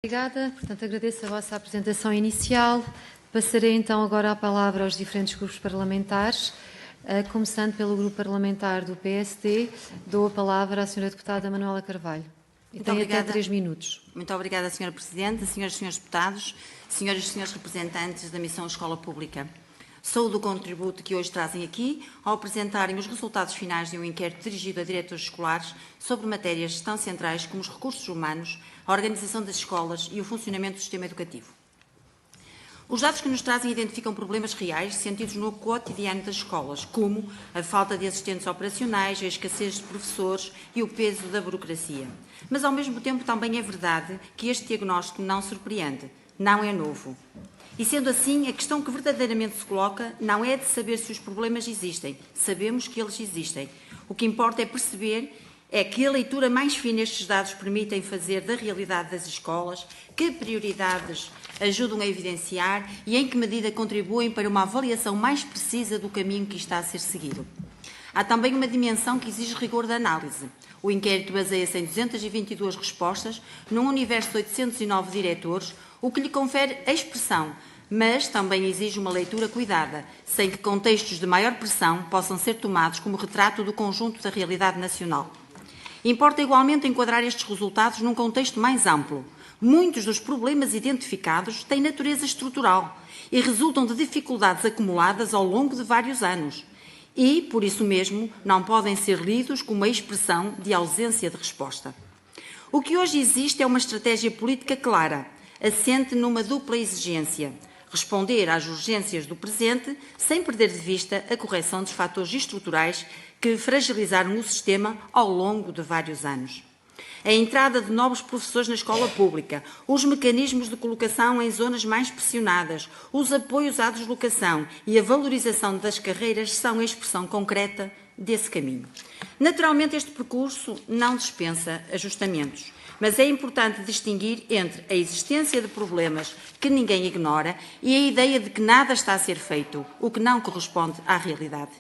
Obrigada. Portanto, agradeço a vossa apresentação inicial. Passarei então agora a palavra aos diferentes grupos parlamentares, começando pelo grupo parlamentar do PSD. Dou a palavra à senhora deputada Manuela Carvalho. E tem até 3 minutos. Muito obrigada, senhora Presidente, senhoras e senhores deputados, senhoras e senhores representantes da Missão Escola Pública. Saúdo o contributo que hoje trazem aqui ao apresentarem os resultados finais de um inquérito dirigido a diretores escolares sobre matérias tão centrais como os recursos humanos, a organização das escolas e o funcionamento do sistema educativo. Os dados que nos trazem identificam problemas reais sentidos no cotidiano das escolas, como a falta de assistentes operacionais, a escassez de professores e o peso da burocracia. Mas, ao mesmo tempo, também é verdade que este diagnóstico não surpreende, não é novo. E, sendo assim, a questão que verdadeiramente se coloca não é de saber se os problemas existem. Sabemos que eles existem. O que importa é perceber que a leitura mais fina estes dados permitem fazer da realidade das escolas, que prioridades ajudam a evidenciar e em que medida contribuem para uma avaliação mais precisa do caminho que está a ser seguido. Há também uma dimensão que exige rigor de análise. O inquérito baseia-se em 222 respostas, num universo de 809 diretores, o que lhe confere a expressão, mas também exige uma leitura cuidada, sem que contextos de maior pressão possam ser tomados como retrato do conjunto da realidade nacional. Importa igualmente enquadrar estes resultados num contexto mais amplo. Muitos dos problemas identificados têm natureza estrutural e resultam de dificuldades acumuladas ao longo de vários anos e, por isso mesmo, não podem ser lidos como uma expressão de ausência de resposta. O que hoje existe é uma estratégia política clara, assente numa dupla exigência: responder às urgências do presente, sem perder de vista a correção dos fatores estruturais que fragilizaram o sistema ao longo de vários anos. A entrada de novos professores na escola pública, os mecanismos de colocação em zonas mais pressionadas, os apoios à deslocação e a valorização das carreiras são a expressão concreta desse caminho. Naturalmente, este percurso não dispensa ajustamentos, mas é importante distinguir entre a existência de problemas que ninguém ignora e a ideia de que nada está a ser feito, o que não corresponde à realidade.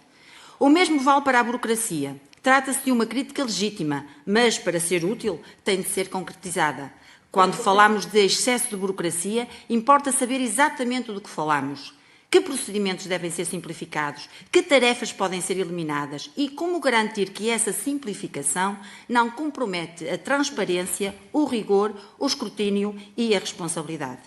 O mesmo vale para a burocracia. Trata-se de uma crítica legítima, mas, para ser útil, tem de ser concretizada. Quando falamos de excesso de burocracia, importa saber exatamente do que falamos. Que procedimentos devem ser simplificados? Que tarefas podem ser eliminadas? E como garantir que essa simplificação não compromete a transparência, o rigor, o escrutínio e a responsabilidade?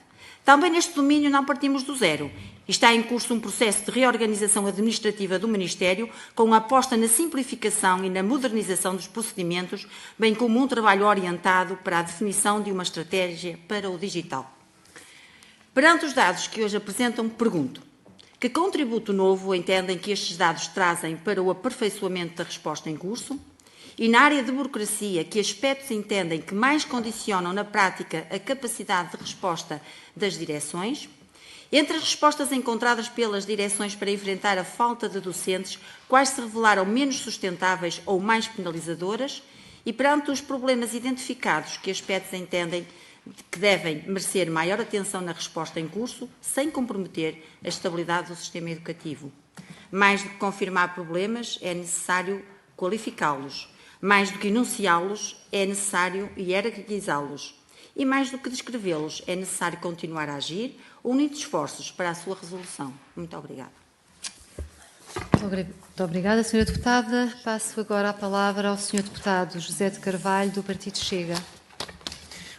Também neste domínio não partimos do zero. Está em curso um processo de reorganização administrativa do Ministério, com a aposta na simplificação e na modernização dos procedimentos, bem como um trabalho orientado para a definição de uma estratégia para o digital. Perante os dados que hoje apresentam, pergunto: que contributo novo entendem que estes dados trazem para o aperfeiçoamento da resposta em curso? E na área de burocracia, que aspectos entendem que mais condicionam na prática a capacidade de resposta das direções? Entre as respostas encontradas pelas direções para enfrentar a falta de docentes, quais se revelaram menos sustentáveis ou mais penalizadoras? E perante os problemas identificados, que aspectos entendem que devem merecer maior atenção na resposta em curso, sem comprometer a estabilidade do sistema educativo? Mais do que confirmar problemas, é necessário qualificá-los. Mais do que enunciá-los, é necessário hierarquizá-los. E mais do que descrevê-los, é necessário continuar a agir, unindo esforços para a sua resolução. Muito obrigada. Muito obrigada, senhora deputada. Passo agora a palavra ao senhor deputado José de Carvalho, do Partido Chega.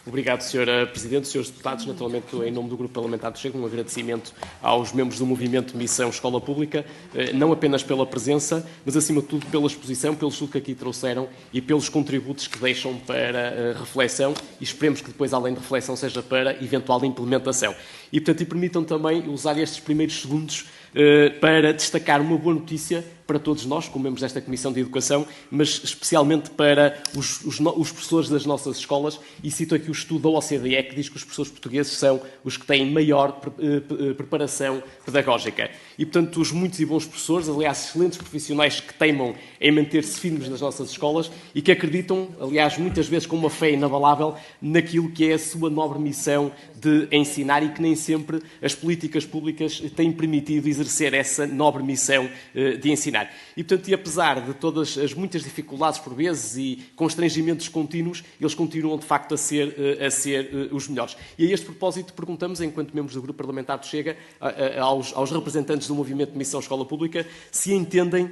Obrigado, Sra. Presidente. Senhores deputados, naturalmente, em nome do Grupo Parlamentar do Chega, um agradecimento aos membros do Movimento Missão Escola Pública, não apenas pela presença, mas, acima de tudo, pela exposição, pelo estudo que aqui trouxeram e pelos contributos que deixam para reflexão e esperemos que depois, além de reflexão, seja para eventual implementação. E, portanto, permitam também usar estes primeiros segundos para destacar uma boa notícia para todos nós, como membros desta Comissão de Educação, mas especialmente para os professores das nossas escolas, e cito aqui o estudo da OCDE, que diz que os professores portugueses são os que têm maior preparação pedagógica. e, portanto, os muitos e bons professores, aliás, excelentes profissionais que teimam em manter-se firmes nas nossas escolas e que acreditam, aliás, muitas vezes com uma fé inabalável, naquilo que é a sua nobre missão de ensinar e que nem sempre as políticas públicas têm permitido exercer essa nobre missão de ensinar. E, portanto, apesar de todas as muitas dificuldades por vezes e constrangimentos contínuos, eles continuam, de facto, a ser os melhores. E a este propósito perguntamos, enquanto membros do Grupo Parlamentar do Chega, aos representantes do movimento de Missão Escola Pública, se entendem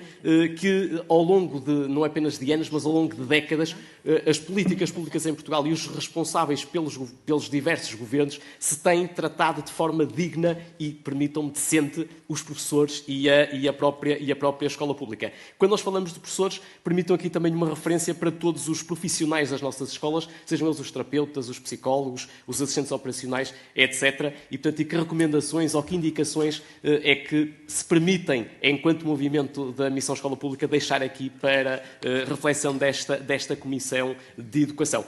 que ao longo de, não apenas de anos, mas ao longo de décadas, as políticas públicas em Portugal e os responsáveis pelos diversos governos se têm tratado de forma digna e, permitam-me, decente os professores e a própria escola pública. Quando nós falamos de professores, permitam aqui também uma referência para todos os profissionais das nossas escolas, sejam eles os terapeutas, os psicólogos, os assistentes operacionais, etc. E, portanto, e que recomendações ou que indicações é que se permitem, enquanto movimento da Missão Escola Pública, deixar aqui para reflexão desta Comissão de Educação.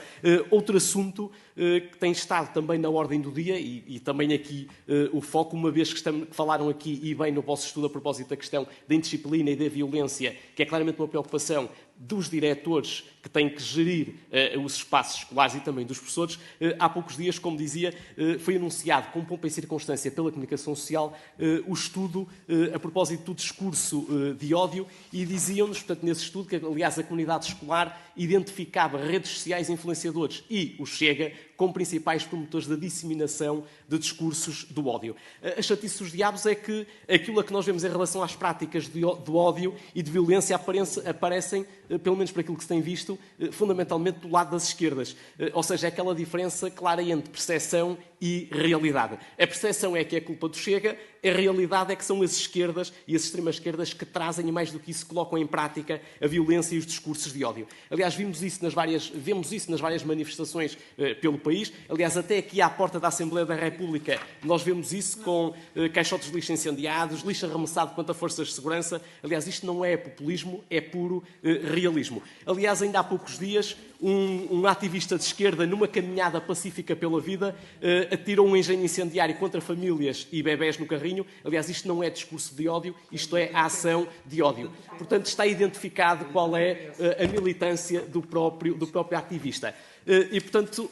Outro assunto que tem estado também na ordem do dia e também aqui o foco, uma vez que falaram aqui e bem no vosso estudo a propósito da questão da indisciplina e da violência, que é claramente uma preocupação dos diretores que têm que gerir os espaços escolares e também dos professores. Há poucos dias, como dizia, foi anunciado com pompa e circunstância pela comunicação social o estudo a propósito do discurso de ódio e diziam-nos, portanto, nesse estudo, que aliás a comunidade escolar identificava redes sociais influenciadores e o Chega como principais promotores da disseminação de discursos do ódio. A chatice dos diabos é que aquilo a que nós vemos em relação às práticas do ódio e de violência aparecem, pelo menos por aquilo que se tem visto, fundamentalmente do lado das esquerdas. Ou seja, é aquela diferença clara entre percepção e realidade. A percepção é que é culpa do Chega, a realidade é que são as esquerdas e as extremas esquerdas que trazem, e mais do que isso, colocam em prática a violência e os discursos de ódio. Aliás, vemos isso nas várias manifestações pelo país. Aliás, até aqui à porta da Assembleia da República, nós vemos isso com caixotes de lixo incendiados, lixo arremessado contra forças de segurança. Aliás, isto não é populismo, é puro realismo. Aliás, ainda há poucos dias, um ativista de esquerda, numa caminhada pacífica pela vida, atirou um engenho incendiário contra famílias e bebés no carrinho. Aliás, isto não é discurso de ódio, isto é a ação de ódio. Portanto, está identificado qual é a militância do próprio ativista. E, portanto,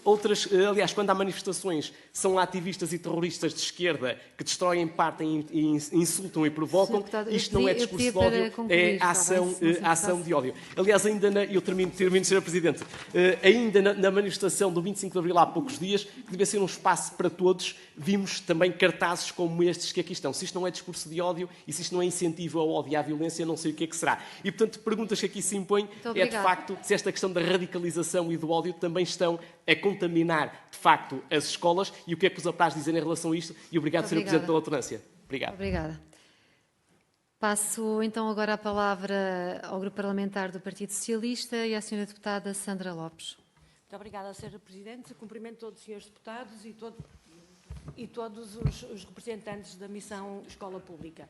aliás, quando há manifestações, são ativistas e terroristas de esquerda que destroem, partem, insultam e provocam, isto não é discurso de ódio, é a ação de ódio. Aliás, eu termino, Sr. Presidente, ainda na manifestação do 25 de Abril há poucos dias, que devia ser um espaço para todos, vimos também cartazes como estes que aqui estão. Se isto não é discurso de ódio e se isto não é incentivo ao ódio e à violência, não sei o que é que será. E, portanto, perguntas que aqui se impõem é, de facto, se esta questão da radicalização e do ódio também estão a contaminar, de facto, as escolas e o que é que os apraz dizer em relação a isto. E obrigado, Sr. Presidente, pela tolerância. Obrigado. Obrigada. Passo, então, agora a palavra ao Grupo Parlamentar do Partido Socialista e à Sra. Deputada Sandra Lopes. Muito obrigada, Sra. Presidente. Cumprimento todos os senhores deputados e todos os representantes da Missão Escola Pública.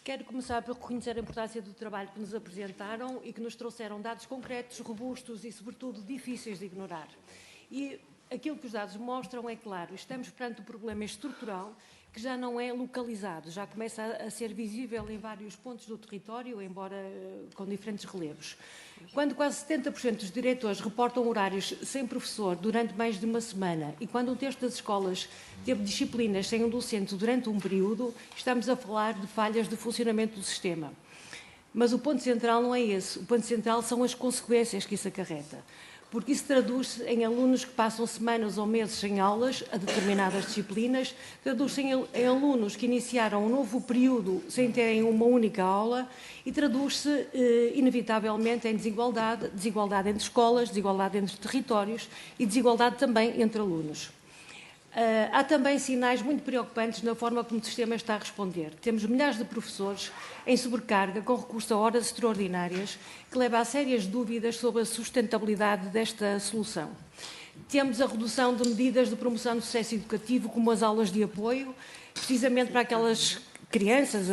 Quero começar por reconhecer a importância do trabalho que nos apresentaram e que nos trouxeram dados concretos, robustos e, sobretudo, difíceis de ignorar. E aquilo que os dados mostram é claro, estamos perante um problema estrutural que já não é localizado, já começa a ser visível em vários pontos do território, embora com diferentes relevos. Quando quase 70% dos diretores reportam horários sem professor durante mais de uma semana e quando um terço das escolas teve disciplinas sem um docente durante um período, estamos a falar de falhas de funcionamento do sistema. Mas o ponto central não é esse. O ponto central são as consequências que isso acarreta. Porque isso traduz-se em alunos que passam semanas ou meses sem aulas a determinadas disciplinas, traduz-se em alunos que iniciaram um novo período sem terem uma única aula e traduz-se, inevitavelmente, em desigualdade entre escolas, desigualdade entre territórios e desigualdade também entre alunos. Há também sinais muito preocupantes na forma como o sistema está a responder. Temos milhares de professores em sobrecarga, com recurso a horas extraordinárias, que leva a sérias dúvidas sobre a sustentabilidade desta solução. Temos a redução de medidas de promoção do sucesso educativo, como as aulas de apoio, precisamente para aquelas crianças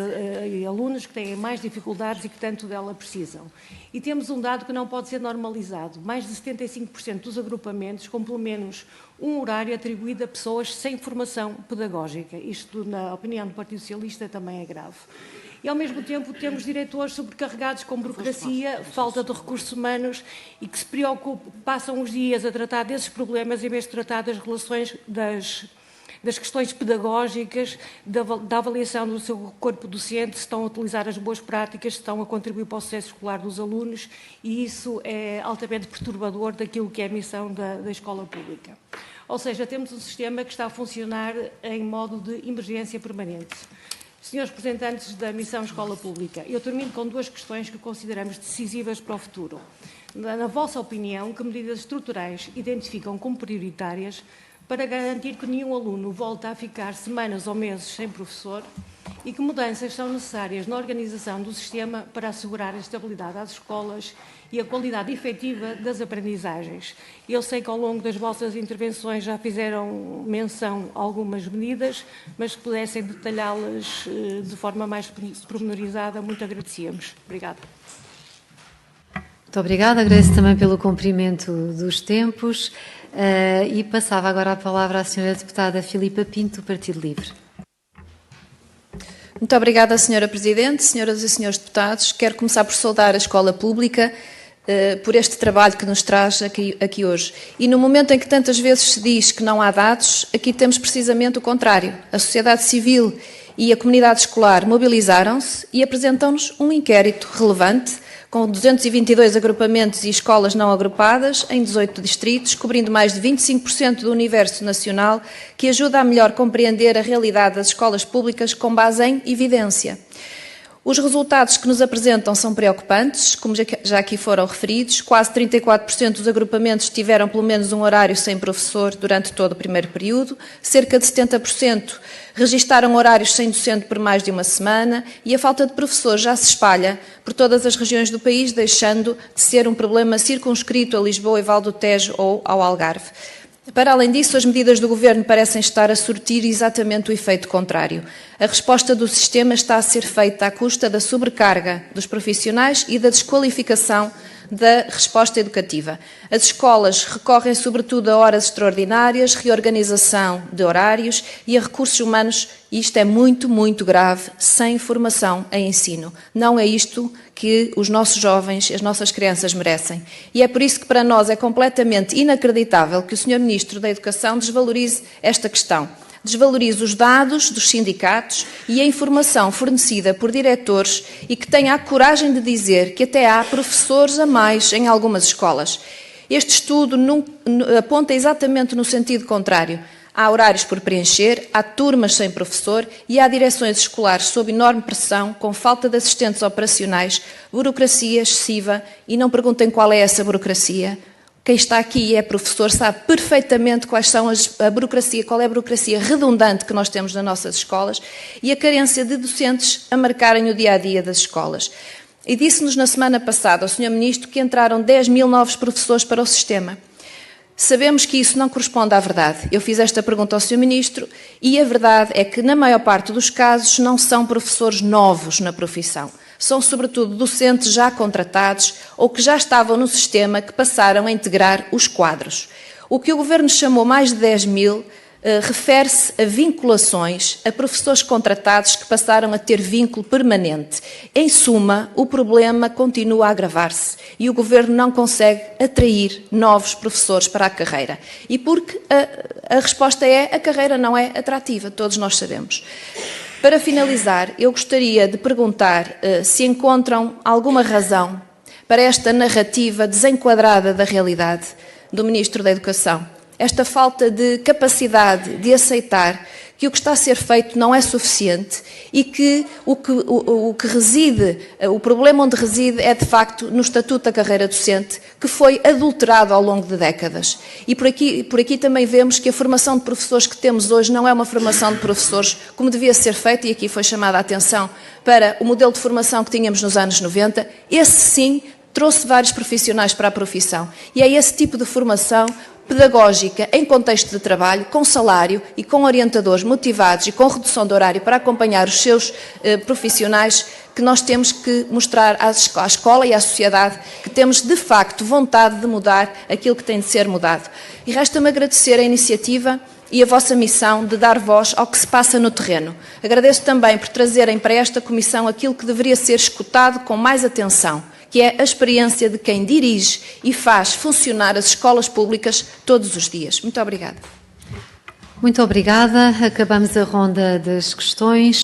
e alunos que têm mais dificuldades e que tanto dela precisam. E temos um dado que não pode ser normalizado. Mais de 75% dos agrupamentos com pelo menos um horário atribuído a pessoas sem formação pedagógica. Isto, na opinião do Partido Socialista, também é grave. E, ao mesmo tempo, temos diretores sobrecarregados com burocracia, falta de recursos humanos e que se preocupam, passam os dias a tratar desses problemas em vez de tratar das relações das questões pedagógicas, da avaliação do seu corpo docente, se estão a utilizar as boas práticas, se estão a contribuir para o sucesso escolar dos alunos, e isso é altamente perturbador daquilo que é a missão da escola pública. Ou seja, temos um sistema que está a funcionar em modo de emergência permanente. Senhores representantes da missão Escola Pública, eu termino com duas questões que consideramos decisivas para o futuro. Na vossa opinião, que medidas estruturais identificam como prioritárias para garantir que nenhum aluno volte a ficar semanas ou meses sem professor e que mudanças são necessárias na organização do sistema para assegurar a estabilidade às escolas e a qualidade efetiva das aprendizagens? Eu sei que ao longo das vossas intervenções já fizeram menção a algumas medidas, mas se pudessem detalhá-las de forma mais pormenorizada, muito agradecíamos. Obrigada. Muito obrigada, agradeço também pelo cumprimento dos tempos e passava agora a palavra à senhora deputada Filipa Pinto, do Partido Livre. Muito obrigada, Sra. Presidente, senhoras e senhores deputados. Quero começar por saudar a Escola Pública por este trabalho que nos traz aqui hoje. E no momento em que tantas vezes se diz que não há dados, aqui temos precisamente o contrário. A sociedade civil e a comunidade escolar mobilizaram-se e apresentam-nos um inquérito relevante com 222 agrupamentos e escolas não agrupadas em 18 distritos, cobrindo mais de 25% do universo nacional, que ajuda a melhor compreender a realidade das escolas públicas com base em evidência. Os resultados que nos apresentam são preocupantes, como já aqui foram referidos. Quase 34% dos agrupamentos tiveram pelo menos um horário sem professor durante todo o primeiro período, cerca de 70% registaram horários sem docente por mais de uma semana e a falta de professores já se espalha por todas as regiões do país, deixando de ser um problema circunscrito a Lisboa e Val do Tejo ou ao Algarve. Para além disso, as medidas do Governo parecem estar a surtir exatamente o efeito contrário. A resposta do sistema está a ser feita à custa da sobrecarga dos profissionais e da desqualificação da resposta educativa. As escolas recorrem sobretudo a horas extraordinárias, reorganização de horários e a recursos humanos, e isto é muito, muito grave, sem formação em ensino. Não é isto que os nossos jovens, as nossas crianças merecem. E é por isso que para nós é completamente inacreditável que o Sr. Ministro da Educação desvalorize esta questão. Desvalorize os dados dos sindicatos e a informação fornecida por diretores e que tenha a coragem de dizer que até há professores a mais em algumas escolas. Este estudo aponta exatamente no sentido contrário. Há horários por preencher, há turmas sem professor e há direções escolares sob enorme pressão, com falta de assistentes operacionais, burocracia excessiva, e não perguntem qual é essa burocracia. Quem está aqui e é professor sabe perfeitamente qual é a burocracia redundante que nós temos nas nossas escolas e a carência de docentes a marcarem o dia-a-dia das escolas. E disse-nos na semana passada, o Sr. Ministro, que entraram 10 mil novos professores para o sistema. Sabemos que isso não corresponde à verdade. Eu fiz esta pergunta ao Sr. Ministro e a verdade é que, na maior parte dos casos, não são professores novos na profissão. São, sobretudo, docentes já contratados ou que já estavam no sistema que passaram a integrar os quadros. O que o Governo chamou mais de 10 mil refere-se a vinculações, a professores contratados que passaram a ter vínculo permanente. Em suma, o problema continua a agravar-se e o Governo não consegue atrair novos professores para a carreira. E porque a resposta é: a carreira não é atrativa, todos nós sabemos. Para finalizar, eu gostaria de perguntar se encontram alguma razão para esta narrativa desenquadrada da realidade do Ministro da Educação. Esta falta de capacidade de aceitar que o que está a ser feito não é suficiente e que o problema onde reside é, de facto, no Estatuto da Carreira Docente, que foi adulterado ao longo de décadas. E por aqui também vemos que a formação de professores que temos hoje não é uma formação de professores como devia ser feita, e aqui foi chamada a atenção para o modelo de formação que tínhamos nos anos 90. Esse sim trouxe vários profissionais para a profissão. E é esse tipo de formação pedagógica em contexto de trabalho, com salário e com orientadores motivados e com redução de horário para acompanhar os seus profissionais, que nós temos que mostrar à escola e à sociedade que temos, de facto, vontade de mudar aquilo que tem de ser mudado. E resta-me agradecer a iniciativa e a vossa missão de dar voz ao que se passa no terreno. Agradeço também por trazerem para esta comissão aquilo que deveria ser escutado com mais atenção, que é a experiência de quem dirige e faz funcionar as escolas públicas todos os dias. Muito obrigada. Muito obrigada. Acabamos a ronda das questões.